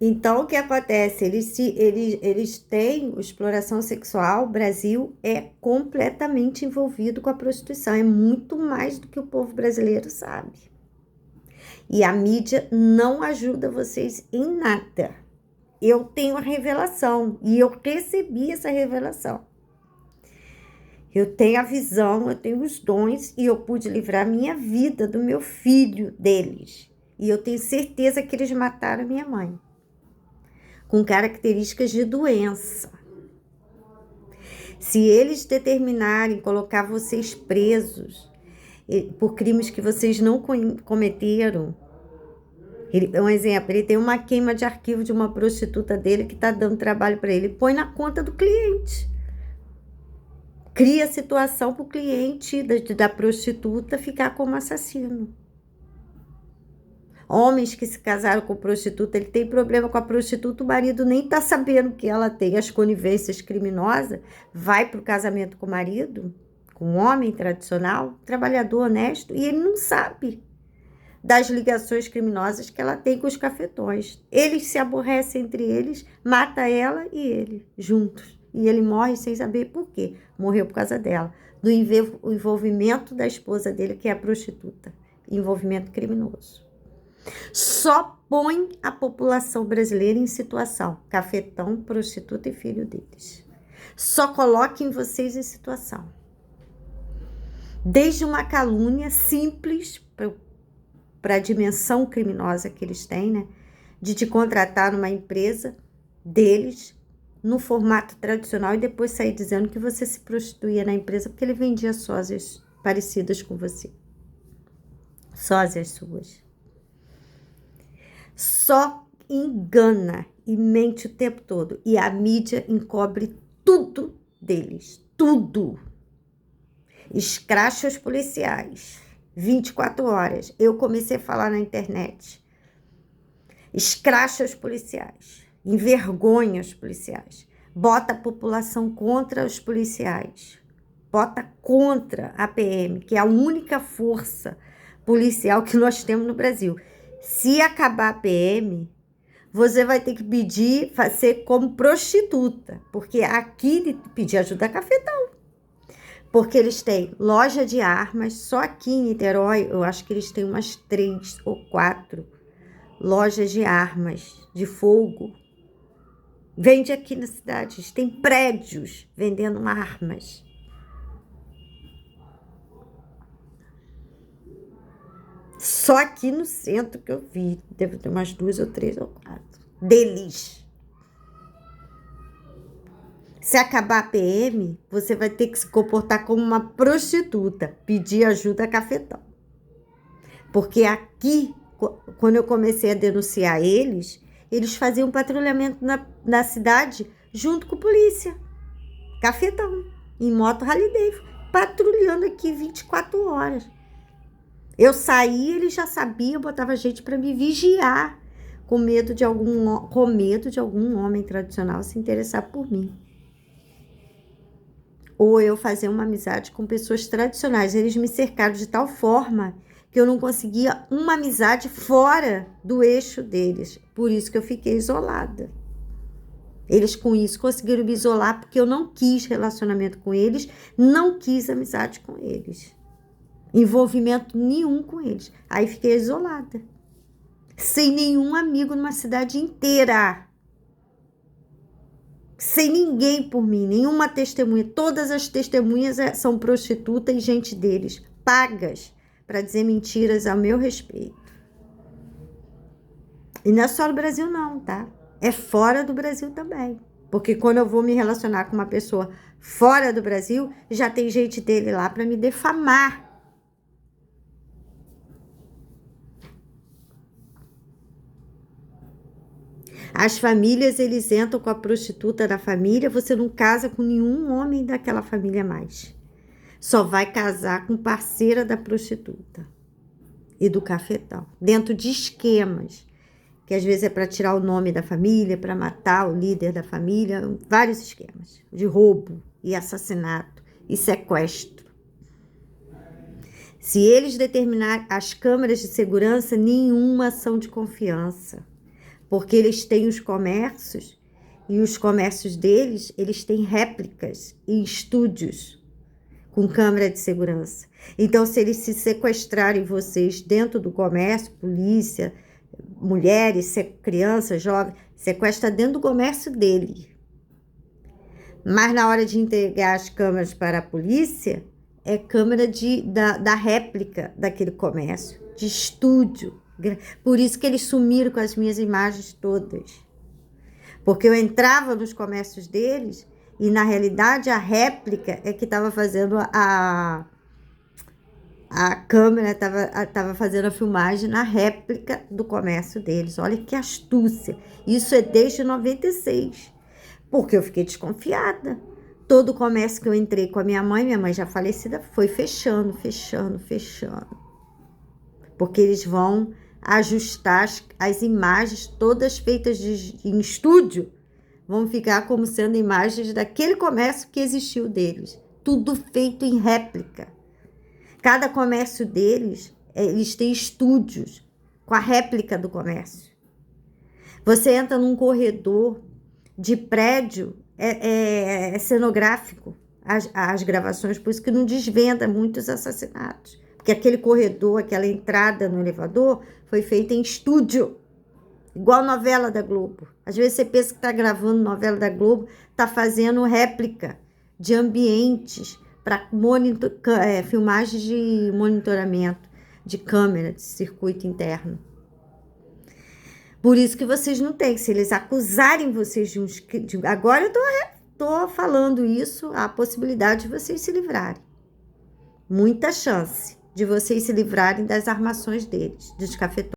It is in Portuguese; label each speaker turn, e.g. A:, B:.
A: Então, o que acontece? Eles têm exploração sexual. O Brasil é completamente envolvido com a prostituição. É muito mais do que o povo brasileiro sabe. E a mídia não ajuda vocês em nada. Eu tenho a revelação e eu recebi essa revelação. Eu tenho a visão, eu tenho os dons e eu pude livrar minha vida do meu filho deles. E eu tenho certeza que eles mataram minha mãe, com características de doença. Se eles determinarem colocar vocês presos por crimes que vocês não cometeram, um exemplo, ele tem uma queima de arquivo de uma prostituta dele que está dando trabalho para ele, põe na conta do cliente. Cria situação para o cliente da prostituta ficar como assassino. Homens que se casaram com prostituta, ele tem problema com a prostituta, o marido nem está sabendo que ela tem as conivências criminosas, vai para o casamento com o marido, com um homem tradicional, trabalhador honesto, e ele não sabe das ligações criminosas que ela tem com os cafetões. Eles se aborrecem entre eles, mata ela e ele, juntos. E ele morre sem saber por quê. Morreu por causa dela. Do envolvimento da esposa dele, que é a prostituta. Envolvimento criminoso. Só põe a população brasileira em situação. Cafetão, prostituta e filho deles. Só coloquem vocês em situação. Desde uma calúnia simples para a dimensão criminosa que eles têm, né? De te contratar numa empresa deles, no formato tradicional, e depois sair dizendo que você se prostituía na empresa porque ele vendia sósias parecidas com você. Sósias suas. Só engana e mente o tempo todo. E a mídia encobre tudo deles. Tudo. Escracha os policiais. 24 horas. Eu comecei a falar na internet. Escracha os policiais. Envergonha os policiais. Bota a população contra os policiais. Bota contra a PM, que é a única força policial que nós temos no Brasil. Se acabar a PM, você vai ter que pedir, ser como prostituta, porque aqui pedir ajuda a cafetão. Porque eles têm loja de armas, só aqui em Niterói, eu acho que eles têm umas 3 ou 4 lojas de armas, de fogo. Vende aqui na cidade, eles têm prédios vendendo armas. Só aqui no centro que eu vi, deve ter umas 2 ou 3 ou 4 deles. Se acabar a PM, você vai ter que se comportar como uma prostituta, pedir ajuda a cafetão. Porque aqui, quando eu comecei a denunciar eles faziam patrulhamento na cidade junto com a polícia. Cafetão, em moto Harley Davidson, patrulhando aqui 24 horas. Eu saí, eles já sabiam, botava gente para me vigiar, com medo de algum homem tradicional se interessar por mim. Ou eu fazer uma amizade com pessoas tradicionais. Eles me cercaram de tal forma que eu não conseguia uma amizade fora do eixo deles. Por isso que eu fiquei isolada. Eles com isso conseguiram me isolar porque eu não quis relacionamento com eles, não quis amizade com eles. Envolvimento nenhum com eles. Aí fiquei isolada. Sem nenhum amigo numa cidade inteira. Sem ninguém por mim, nenhuma testemunha. Todas as testemunhas são prostitutas e gente deles, pagas para dizer mentiras a meu respeito. E não é só no Brasil não, tá? É fora do Brasil também. Porque quando eu vou me relacionar com uma pessoa fora do Brasil, já tem gente dele lá para me defamar. As famílias, eles entram com a prostituta da família, você não casa com nenhum homem daquela família mais. Só vai casar com parceira da prostituta e do cafetão. Dentro de esquemas, que às vezes é para tirar o nome da família, para matar o líder da família, vários esquemas de roubo e assassinato e sequestro. Se eles determinarem as câmeras de segurança, nenhuma ação de confiança. porque eles têm os comércios, e os comércios deles, eles têm réplicas em estúdios com câmera de segurança. Então, se eles se sequestrarem vocês dentro do comércio, polícia, mulheres, crianças, jovens, sequestra dentro do comércio dele. Mas na hora de entregar as câmeras para a polícia, é câmera da réplica daquele comércio, de estúdio. Por isso que eles sumiram com as minhas imagens todas. Porque eu entrava nos comércios deles e, na realidade, a réplica é que estava fazendo a câmera, estava fazendo a filmagem na réplica do comércio deles. Olha que astúcia. Isso é desde 96. Porque eu fiquei desconfiada. Todo o comércio que eu entrei com a minha mãe já falecida, foi fechando. Porque eles vão ajustar as imagens todas feitas em estúdio, vão ficar como sendo imagens daquele comércio que existiu deles. Tudo feito em réplica. Cada comércio deles, eles têm estúdios com a réplica do comércio. Você entra num corredor de prédio, é cenográfico as gravações, por isso que não desvenda muitos assassinatos. Porque aquele corredor, aquela entrada no elevador, foi feita em estúdio, igual novela da Globo. Às vezes você pensa que está gravando novela da Globo, está fazendo réplica de ambientes para filmagens de monitoramento de câmera, de circuito interno. Por isso que vocês não têm, se eles acusarem vocês de agora eu estou falando isso, a possibilidade de vocês se livrarem. Muita chance de vocês se livrarem das armações deles, dos cafetões.